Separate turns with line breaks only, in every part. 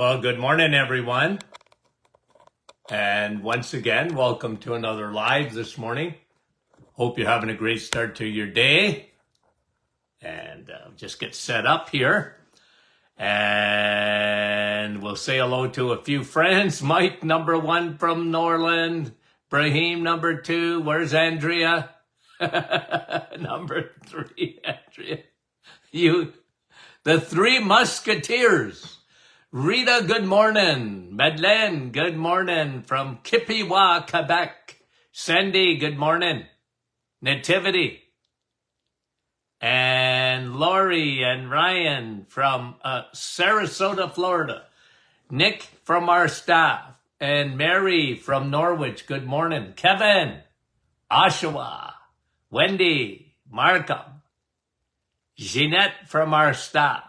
Well, good morning, everyone. And once again, welcome to another live this morning. Hope you're having a great start to your day. And just get set up here. And we'll say hello to a few friends. Mike, number 1 from Norland. Brahim, number 2. Where's Andrea? Number 3, Andrea. The Three Musketeers. Rita, good morning. Madeleine, good morning from Kippiwa, Quebec. Sandy, good morning. Nativity. And Lori and Ryan from Sarasota, Florida. Nick from our staff. And Mary from Norwich, good morning. Kevin, Oshawa, Wendy, Markham. Jeanette from our staff.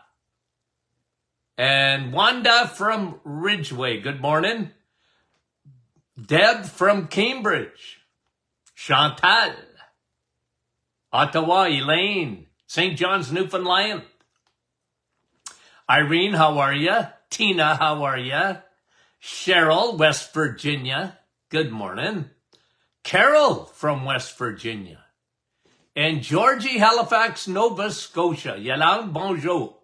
And Wanda from Ridgeway, good morning. Deb from Cambridge. Chantal. Ottawa, Elaine. St. John's, Newfoundland. Irene, how are you? Tina, how are you? Cheryl, West Virginia, good morning. Carol from West Virginia. And Georgie, Halifax, Nova Scotia. Yolande, bonjour.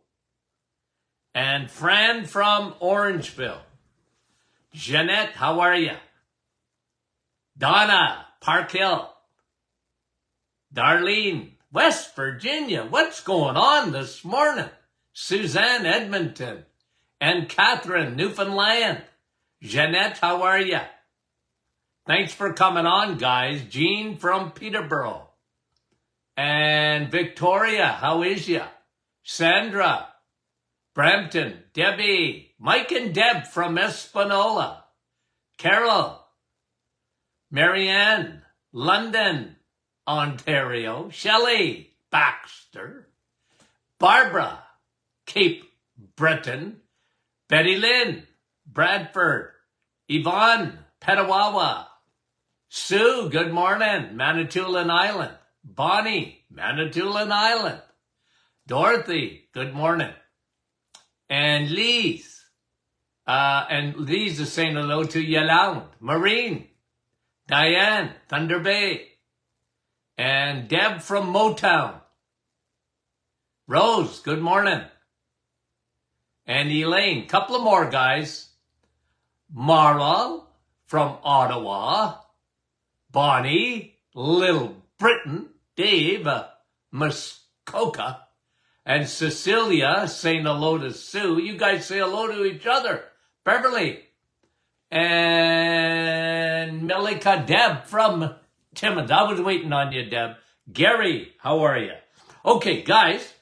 And Fran from Orangeville. Jeanette, how are you? Donna, Park Hill. Darlene, West Virginia. What's going on this morning? Suzanne, Edmonton. And Catherine, Newfoundland. Jeanette, how are you? Thanks for coming on, guys. Jean from Peterborough. And Victoria, how is you? Sandra, Brampton, Debbie, Mike and Deb from Espanola, Carol, Marianne, London, Ontario, Shelley, Baxter, Barbara, Cape Breton, Betty Lynn, Bradford, Yvonne, Petawawa, Sue, good morning, Manitoulin Island, Bonnie, Manitoulin Island, Dorothy, good morning. And Lise is saying hello to Yolande, Maureen, Diane, Thunder Bay, and Deb from Motown. Rose, good morning. And Elaine, couple of more guys. Marla from Ottawa, Bonnie, Little Britain, Dave, Muskoka, and Cecilia saying hello to Sue. You guys say hello to each other. Beverly. And Melika, Deb from Timmins. I was waiting on you, Deb. Gary, how are you? Okay, guys.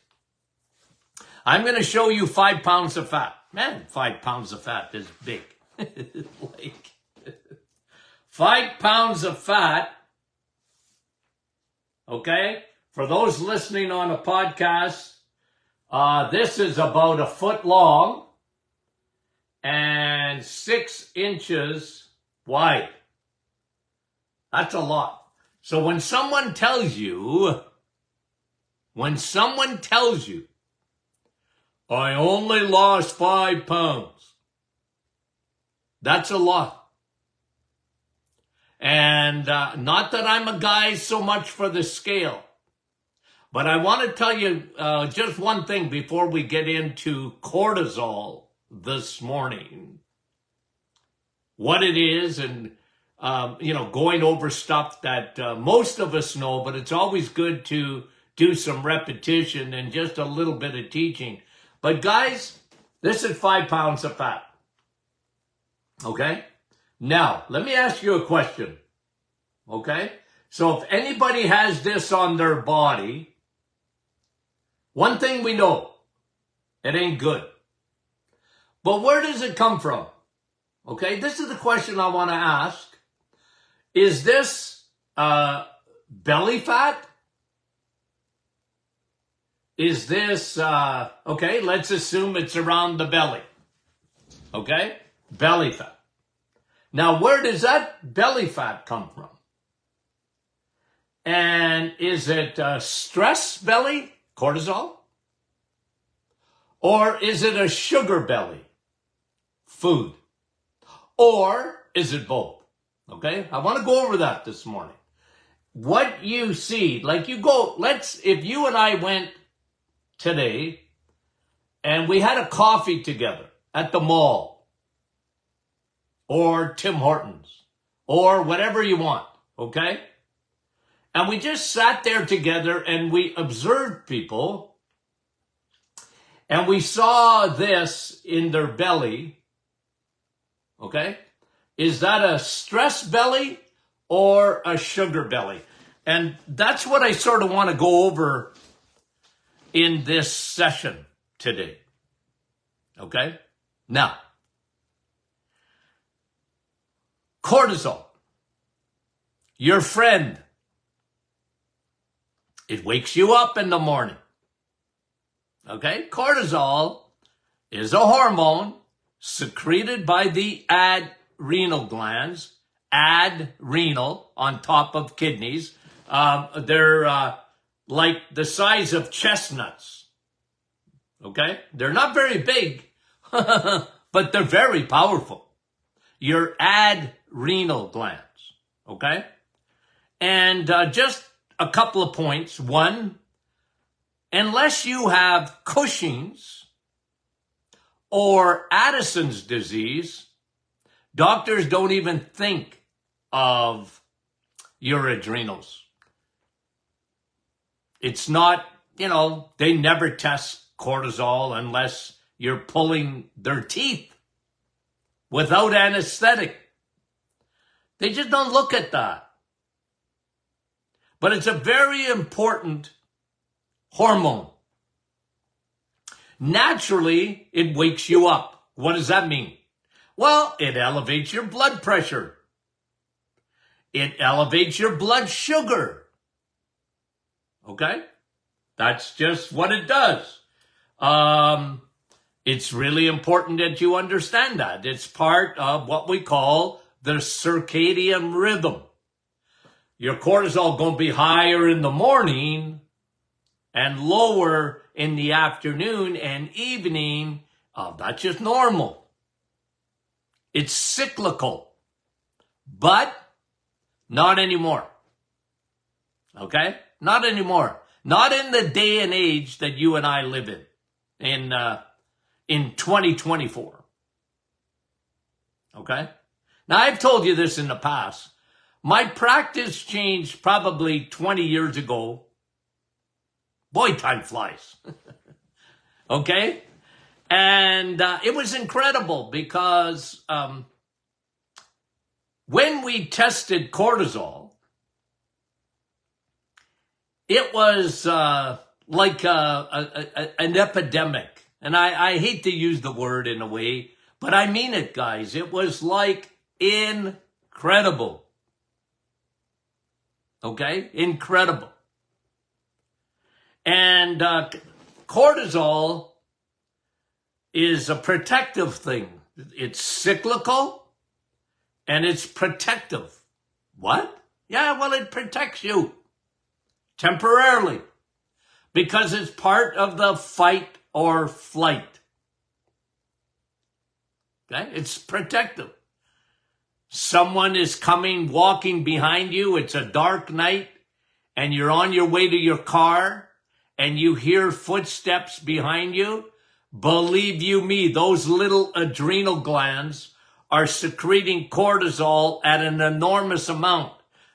I'm going to show you 5 pounds of fat. Man, 5 pounds of fat is big. 5 pounds of fat. Okay? For those listening on a podcast, this is about 1 foot long and 6 inches wide. That's a lot. So when someone tells you, I only lost 5 pounds, that's a lot. And not that I'm a guy so much for the scale, but I want to tell you just one thing before we get into cortisol this morning. What it is and, going over stuff that most of us know, but it's always good to do some repetition and just a little bit of teaching. But guys, this is 5 pounds of fat. Okay? Now, let me ask you a question. Okay? So if anybody has this on their body, one thing we know, it ain't good. But where does it come from? Okay, this is the question I want to ask. Is this belly fat? Is this, okay, let's assume it's around the belly. Okay, belly fat. Now, where does that belly fat come from? And is it stress belly, cortisol? Or is it a sugar belly?
food? Or is it both? Okay, I want to go over that this morning. What you see, like you go, if you and I went today and we had a coffee together at the mall or Tim Hortons or whatever you want, okay? And we just sat there together and we observed people and we saw this in their belly, okay? Is that a stress belly or a sugar belly? And that's what I sort of want to go over in this session today. Okay? Now, cortisol, your friend, it wakes you up in the morning. Okay? Cortisol is a hormone secreted by the adrenal glands, adrenal on top of kidneys. They're like the size of chestnuts. Okay? They're not very big, but they're very powerful. Your adrenal glands. Okay? And just a couple of points. One, unless you have Cushing's or Addison's disease, doctors don't even think of your adrenals. It's not, they never test cortisol unless you're pulling their teeth without anesthetic. They just don't look at that. But it's a very important hormone. Naturally, it wakes you up. What does that mean? Well, it elevates your blood pressure. It elevates your blood sugar. Okay? That's just what it does. It's really important that you understand that. It's part of what we call the circadian rhythm. Your cortisol going to be higher in the morning and lower in the afternoon and evening. That's just normal. It's cyclical, but not anymore. Okay? Not anymore. Not in the day and age that you and I live in 2024. Okay? Now, I've told you this in the past. My practice changed probably 20 years ago. Boy, time flies. Okay? And it was incredible because when we tested cortisol, it was like an epidemic. And I hate to use the word in a way, but I mean it, guys. It was like incredible. Okay? Incredible. And cortisol is a protective thing. It's cyclical and it's protective. What? Yeah, well, it protects you temporarily because it's part of the fight or flight. Okay? It's protective. Someone is coming, walking behind you. It's a dark night and you're on your way to your car and you hear footsteps behind you. Believe you me, those little adrenal glands are secreting cortisol at an enormous amount.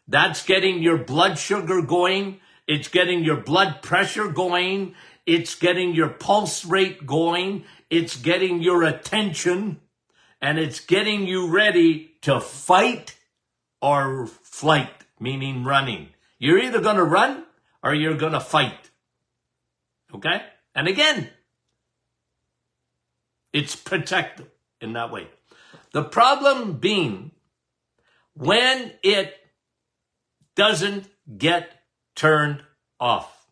That's getting your blood sugar going. It's getting your blood pressure going. It's getting your pulse rate going. It's getting your attention. And it's getting you ready to fight or flight, meaning running. You're either going to run or you're going to fight. Okay? And again, it's protective in that way. The problem being when it doesn't get turned off.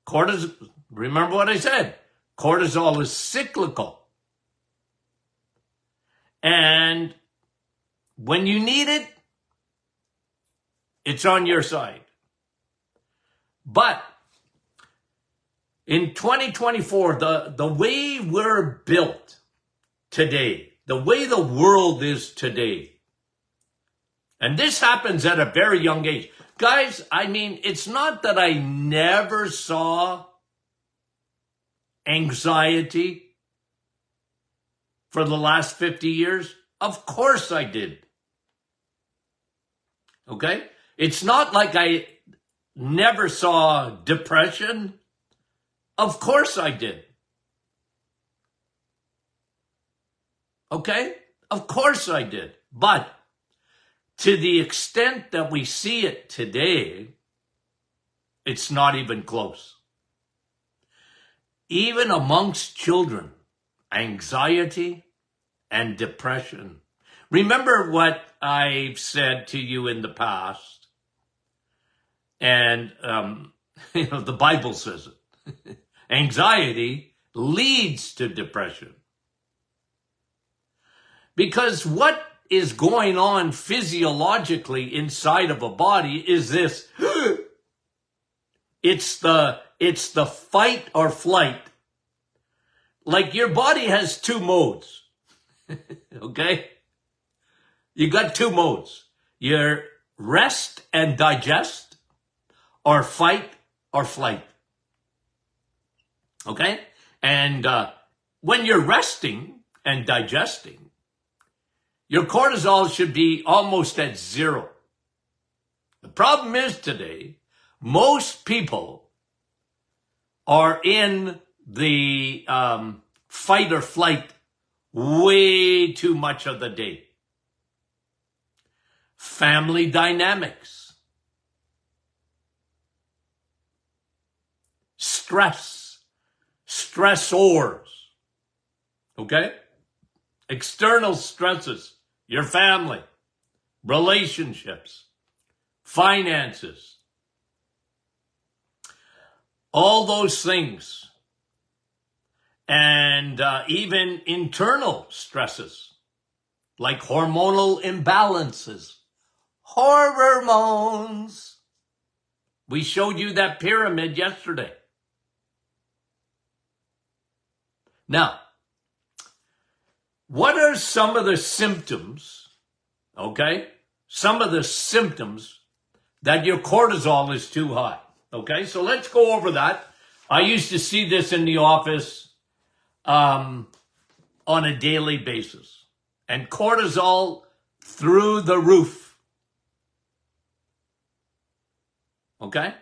Cortisol, remember what I said. Cortisol is cyclical. And when you need it, it's on your side. But in 2024, the way we're built,
today, the way the world is today, and this happens at a very young age. Guys, I mean, it's not that I never saw anxiety for the last 50 years. Of course I did. Okay? It's not like I never saw depression. Of course I did. Okay? Of course I did. But to the extent that we see it today, it's not even close. Even amongst children, anxiety and depression. Remember what I've said to you in the past, and the Bible says it. Anxiety leads to depression. Because what is going on physiologically inside of a body is this. It's the fight or flight. Like your body has two modes. Okay? You got two modes. Your rest and digest, or fight or flight. Okay? And when you're resting and digesting, your cortisol should be almost at zero. The problem is today, most people are in the fight or flight way too much of the day. Family dynamics, stressors, okay? External stresses, your family, relationships, finances, all those things, and even internal stresses like hormonal imbalances, hormones. We showed you that pyramid yesterday. Now, what are some of the symptoms, okay? Some of the symptoms that your cortisol is too high, okay? So let's go over that. I used to see this in the office on a daily basis. And cortisol through the roof. Okay?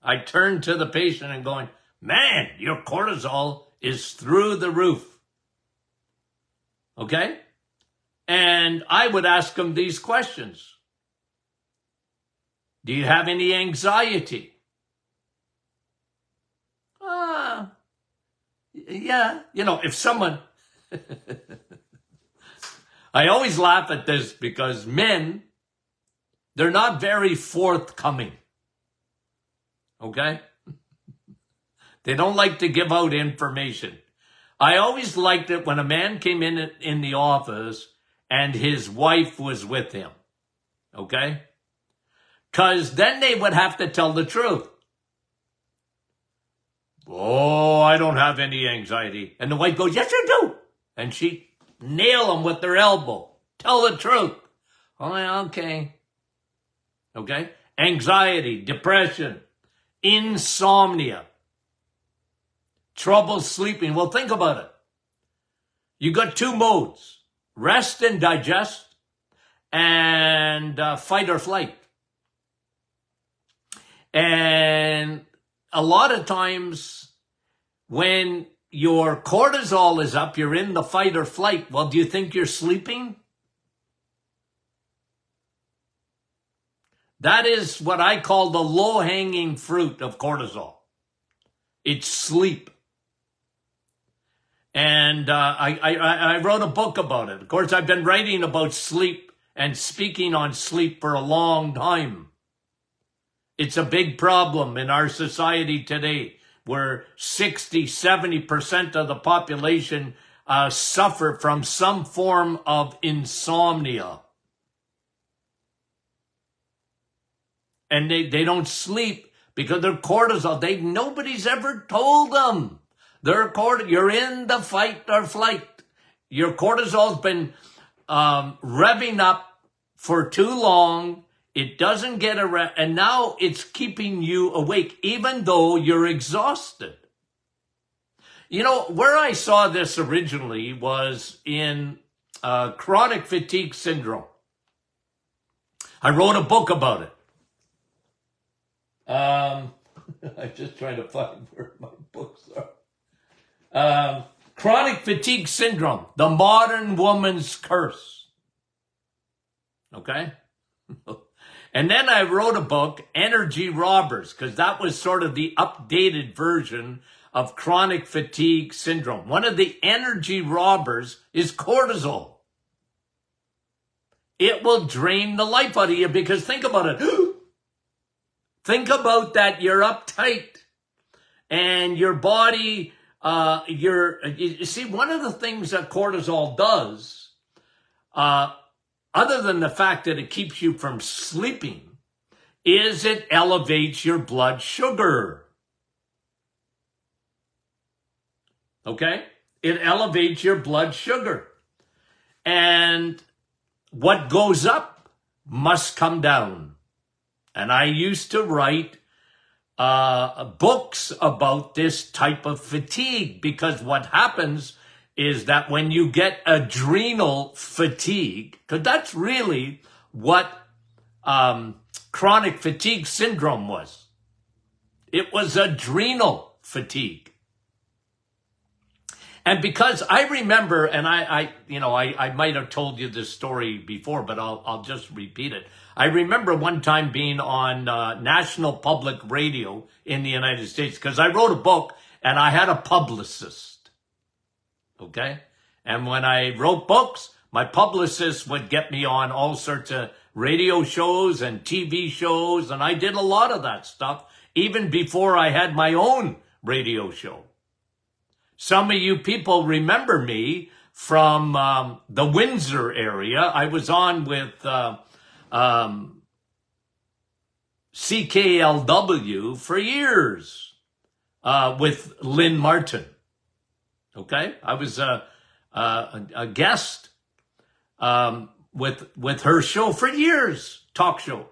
I turned to the patient and going, man, your cortisol is through the roof. Okay? And I would ask them these questions. Do you have any anxiety? Yeah. You know, if someone... I always laugh at this because men, they're not very forthcoming. Okay? They don't like to give out information. I always liked it when a man came in the office and his wife was with him. Okay? Because then they would have to tell the truth. Oh, I don't have any anxiety. And the wife goes, yes, you do. And she nail him with their elbow. Tell the truth. Oh, okay. Okay? Anxiety, depression, insomnia, trouble sleeping. Well, think about it. You got two modes, rest and digest, and fight or flight. And a lot of times when your cortisol is up, you're in the fight or flight. Well, do you think you're sleeping? That is what I call the low-hanging fruit of cortisol. It's sleep. And I wrote a book about it. Of course, I've been writing about sleep and speaking on sleep for a long time. It's a big problem in our society today, where 60-70% of the population suffer from some form of insomnia. And they don't sleep because their cortisol, nobody's ever told them. You're in the fight or flight.
Your cortisol's been revving up for too long. It doesn't get and now it's keeping you awake, even though you're exhausted. You know, where I saw this originally was in chronic fatigue syndrome. I wrote a book about it. I'm just trying to find where my books are. Chronic fatigue syndrome, the modern woman's curse. Okay? And then I wrote a book, Energy Robbers, because that was sort of the updated version of chronic fatigue syndrome. One of the energy robbers is cortisol. It will drain the life out of you because think about it. Think about that. You're uptight and your body, you see, one of the things that cortisol does, other than the fact that it keeps you from sleeping, is it elevates your blood sugar. Okay? It elevates your blood sugar. And what goes up must come down. And I used to write books about this type of fatigue because what happens is that when you get adrenal fatigue, because that's really what chronic fatigue syndrome was. It was adrenal fatigue. And because I remember, and I might have told you this story before, but I'll just repeat it. I remember one time being on National Public Radio in the United States because I wrote a book and I had a publicist. Okay? And when I wrote books, my publicist would get me on all sorts of radio shows and TV shows, and I did a lot of that stuff even before I had my own radio show. Some of you people remember me from the Windsor area. I was on with CKLW for years with Lynn Martin. Okay? I was a guest with her show for years, talk show.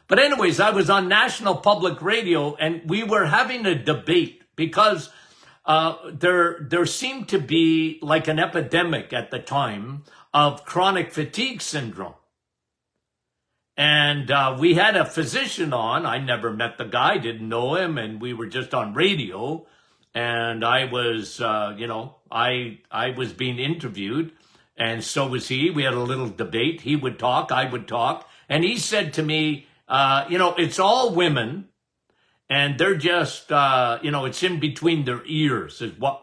But anyways, I was on National Public Radio and we were having a debate because there seemed to be like an epidemic at the time of chronic fatigue syndrome. And we had a physician on. I never met the guy, didn't know him, and we were just on radio. And I was, I was being interviewed, and so was he. We had a little debate. He would talk, I would talk. And he said to me, it's all women. And they're just, it's in between their ears is what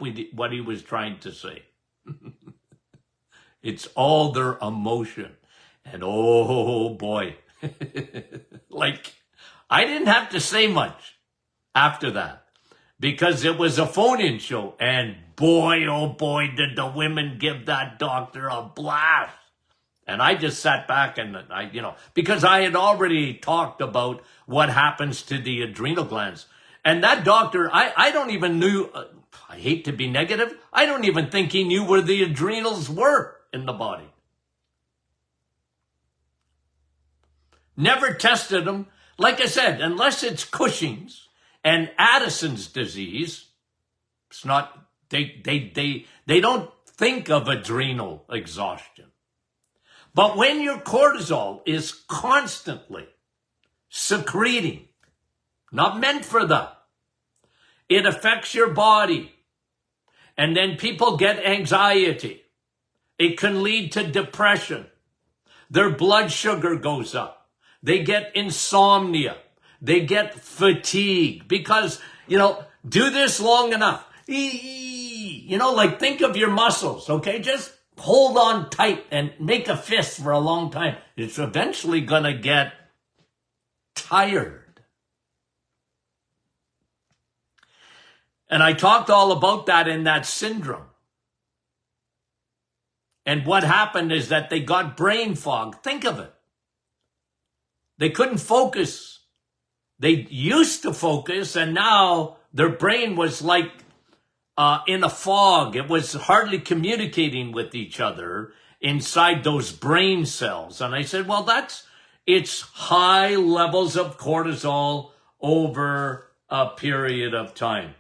he was trying to say. It's all their emotion. And oh boy, like I didn't have to say much after that because it was a phone-in show. And boy, oh boy, did the women give that doctor a blast. And I just sat back and because I had already talked about what happens to the adrenal glands. And that doctor, I don't even knew, I hate to be negative, I don't even think he knew where the adrenals were in the body. Never tested them. Like I said, unless it's Cushing's and Addison's disease, it's not, they don't think of adrenal exhaustion. But when your cortisol is constantly secreting, not meant for that, it affects your body. And then people get anxiety. It can lead to depression. Their blood sugar goes up. They get insomnia. They get fatigue because, do this long enough. Like think of your muscles, okay? Just hold on tight and make a fist for a long time. It's eventually going to get tired. And I talked all about that in that syndrome. And what happened is that they got brain fog. Think of it. They couldn't focus. They used to focus, and now their brain was like
in a fog. It was hardly communicating with each other inside those brain cells. And I said, well, it's high levels of cortisol over a period of time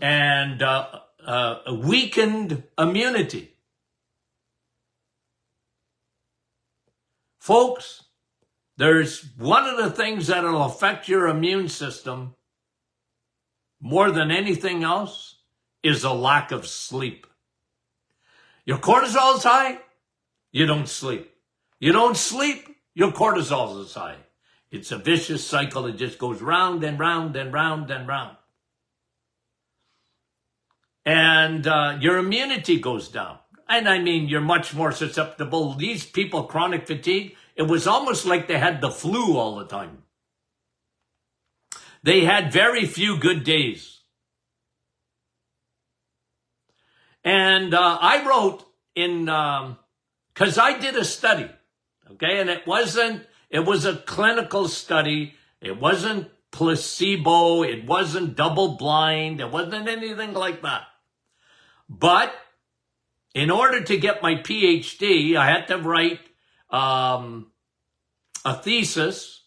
and weakened immunity. Folks, there's one of the things that'll affect your immune system more than anything else is a lack of sleep. Your cortisol is high, you don't sleep. You don't sleep, your cortisol is high. It's a vicious cycle. It just goes round and round and round and round. And your immunity goes down. And I mean, you're much more susceptible. These people, chronic fatigue, it was almost like they had the flu all the time. They had very few good days. And I wrote in, because I did a study, okay, and it was a clinical study. It wasn't placebo. It wasn't double blind. It wasn't anything like that. But in order to get my PhD, I had to write a thesis,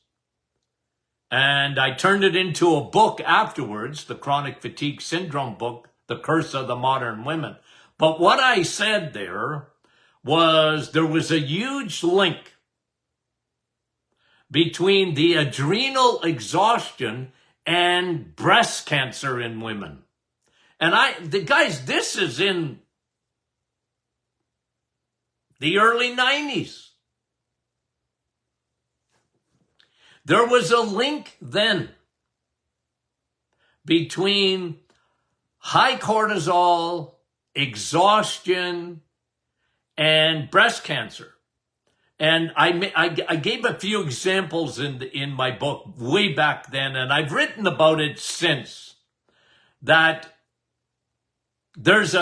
and I turned it into a book afterwards, the Chronic Fatigue Syndrome book, The Curse of the Modern Women. But what I said there was a huge link between the adrenal exhaustion and breast cancer in women. And guys, this is in the early 90s. There was a link then between high cortisol, exhaustion, and breast cancer. And I gave a few examples in my book way back then, and I've written about it since, that there's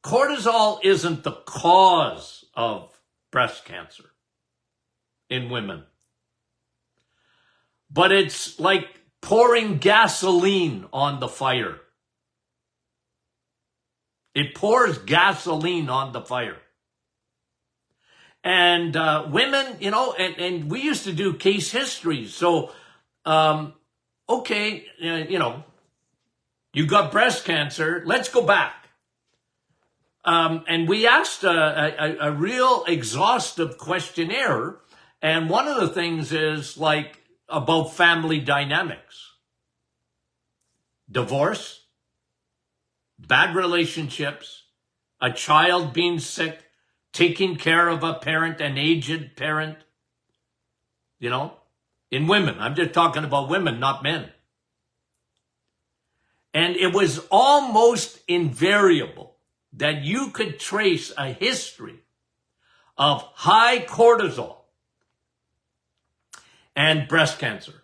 cortisol isn't the cause of breast cancer in women. But it's like pouring gasoline on the fire. It pours gasoline on the fire. And women, and we used to do case histories. So, okay, you got breast cancer. Let's go back. And we asked a real exhaustive questionnaire. And one of the things is like about family dynamics. Divorce, bad relationships, a child being sick, taking care of a parent, an aged parent, in women. I'm just talking about women, not men. And it was almost invariable that you could trace a history of high cortisol and breast cancer.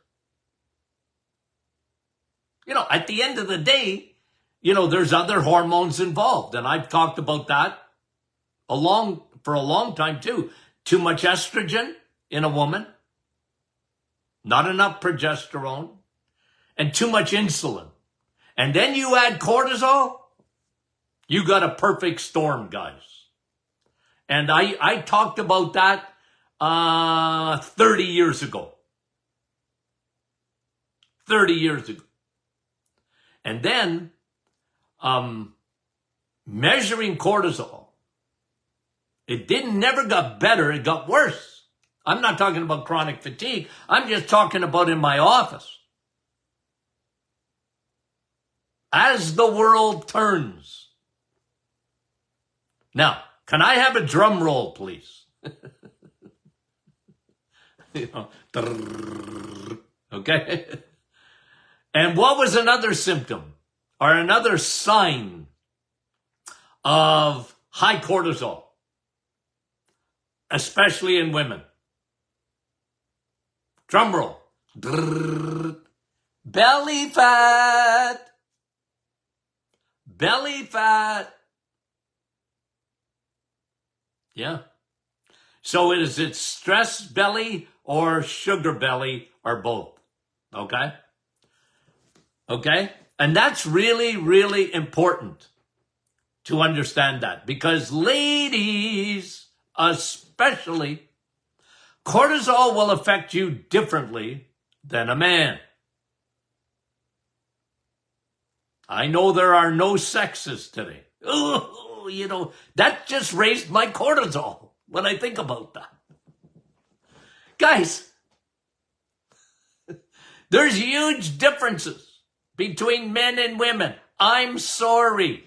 At the end of the day, there's other hormones involved. And I've talked about that for a long time too. Too much estrogen in a woman, not enough progesterone, and too much insulin. And then you add cortisol, you got a perfect storm, guys. And I talked about that 30 years ago. 30 years ago. And then measuring cortisol, it never got better, it got worse. I'm not talking about chronic fatigue. I'm just talking about in my office. As the world turns. Now, can I have a drum roll, please? Okay. And what was another symptom or another sign of high cortisol, especially in women? Drum roll. Belly fat. Belly fat. Yeah. So is it stress belly or sugar belly or both? Okay? Okay? And that's really, really important to understand that, because ladies, especially, cortisol will affect you differently than a man. I know there are no sexes today. Oh, that just raised my cortisol when I think about that. Guys, there's huge differences between men and women. I'm sorry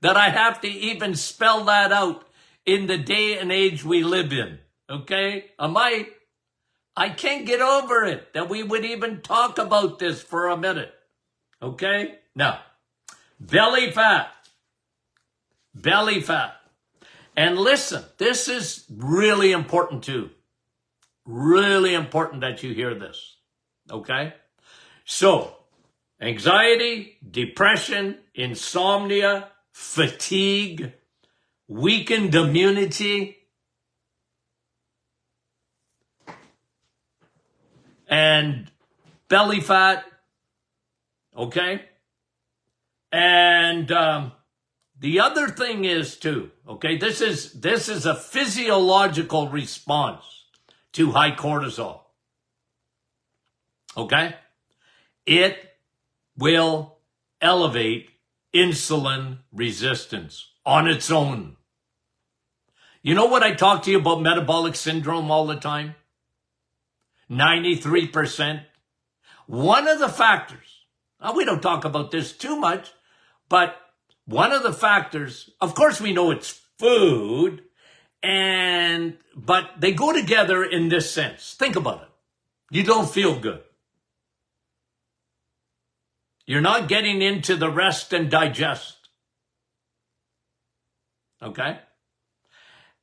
that I have to even spell that out in the day and age we live in. Okay? I can't get over it that we would even talk about this for a minute. Okay? Now, belly fat. Belly fat. And listen, this is really important too. Really important that you hear this. Okay? So, anxiety, depression, insomnia, fatigue, weakened immunity, and belly fat, okay? And the other thing is too, okay, this is a physiological response to high cortisol, okay? It will elevate insulin resistance on its own. You know what I talk to you about metabolic syndrome all the time? 93%. One of the factors, now we don't talk about this too much, but one of the factors, of course we know it's food, but they go together in this sense. Think about it. You don't feel good. You're not getting into the rest and digest. Okay?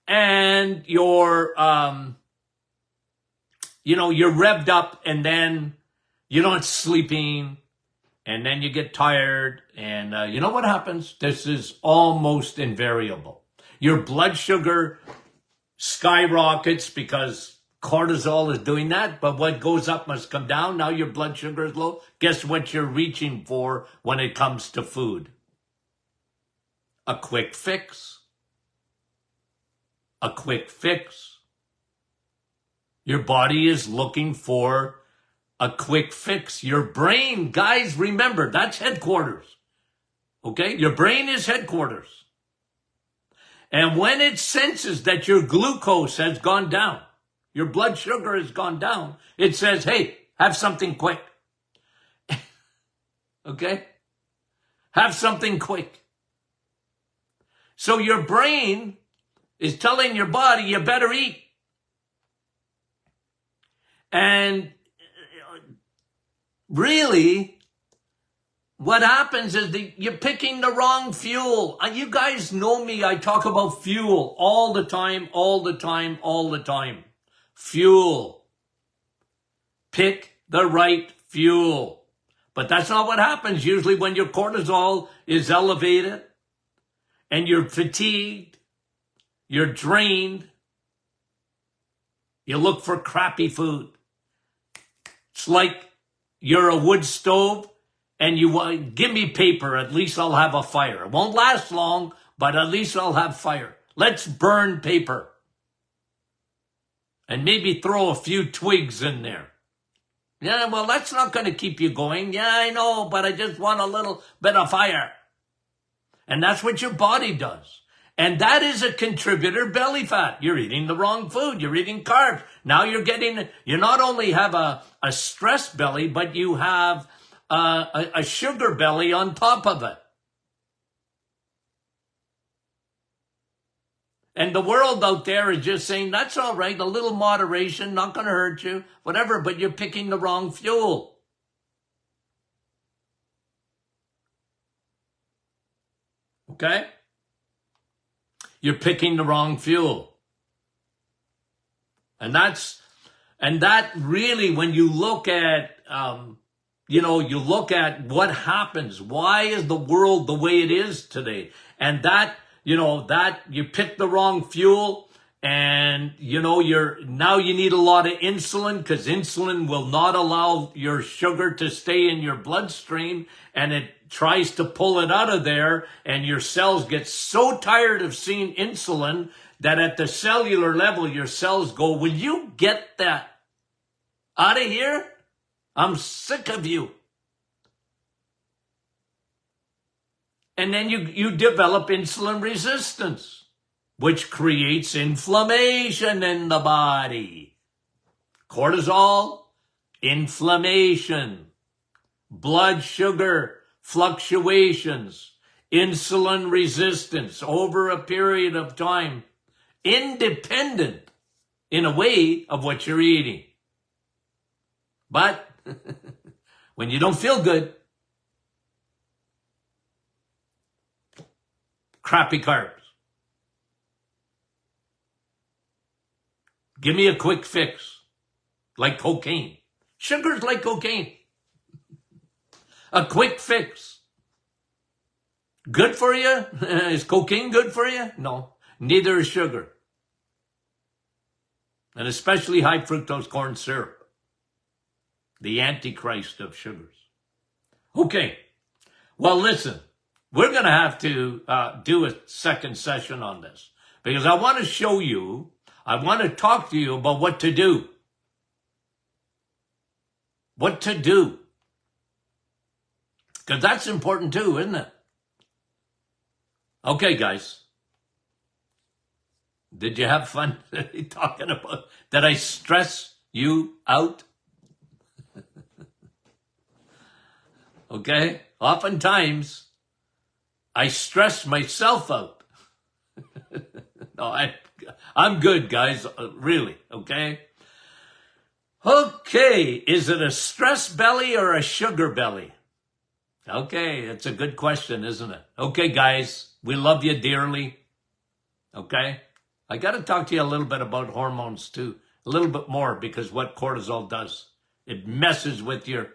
And you're revved up, and then you're not sleeping, and then you get tired, and you know what happens? This is almost invariable. Your blood sugar skyrockets because cortisol is doing that, but what goes up must come down. Now your blood sugar is low. Guess what you're reaching for when it comes to food? A quick fix. A quick fix. Your body is looking for a quick fix. Your brain, guys, remember, that's headquarters. Okay? Your brain is headquarters. And when it senses that your glucose has gone down, your blood sugar has gone down, it says, hey, have something quick. Okay? Have something quick. So your brain is telling your body, you better eat. And really, what happens is that you're picking the wrong fuel. You guys know me. I talk about fuel all the time, all the time, all the time. Fuel. Pick the right fuel. But that's not what happens usually when your cortisol is elevated and you're fatigued, you're drained. You look for crappy food. It's like you're a wood stove and you want, give me paper, at least I'll have a fire. It won't last long, but at least I'll have fire. Let's burn paper. And maybe throw a few twigs in there. Yeah, well, that's not going to keep you going. Yeah, I know, but I just want a little bit of fire. And that's what your body does. And that is a contributor, belly fat. You're eating the wrong food. You're eating carbs. Now you not only have a stress belly, but you have a sugar belly on top of it. And the world out there is just saying, that's all right, a little moderation, not going to hurt you, whatever, but you're picking the wrong fuel. Okay? You're picking the wrong fuel. And that really, when you look at, you look at what happens, why is the world the way it is today? And that you pick the wrong fuel,
and you know now you need a lot of insulin because insulin will not allow your sugar to stay in your bloodstream, and it tries to pull it out of there, and your cells get so tired of seeing insulin that at the cellular level your cells go, will you get that out of here? I'm sick of you. And then you develop insulin resistance, which creates inflammation in the body. Cortisol, inflammation, blood sugar fluctuations, insulin resistance over a period of time, independent in a way of what you're eating. But when you don't feel good, crappy carbs. Give me a quick fix, like cocaine. Sugar's like cocaine. A quick fix. Good for you? Is cocaine good for you? No. Neither is sugar. And especially high fructose corn syrup. The antichrist of sugars. Okay. Well, listen. We're going to have to do a second session on this. Because I want to show you, I want to talk to you about what to do. What to do. Because that's important too, isn't it? Okay, guys. Did you have fun talking about, did I stress you out? Okay? Oftentimes, I stress myself out. No, I'm good, guys. Really, okay? Okay, is it a stress belly or a sugar belly? Okay, it's a good question, isn't it? Okay, guys, we love you dearly. Okay? I got to talk to you a little bit about hormones too. A little bit more, because what cortisol does, it messes with your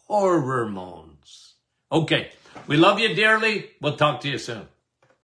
hormones. Okay, we love you dearly. We'll talk to you soon.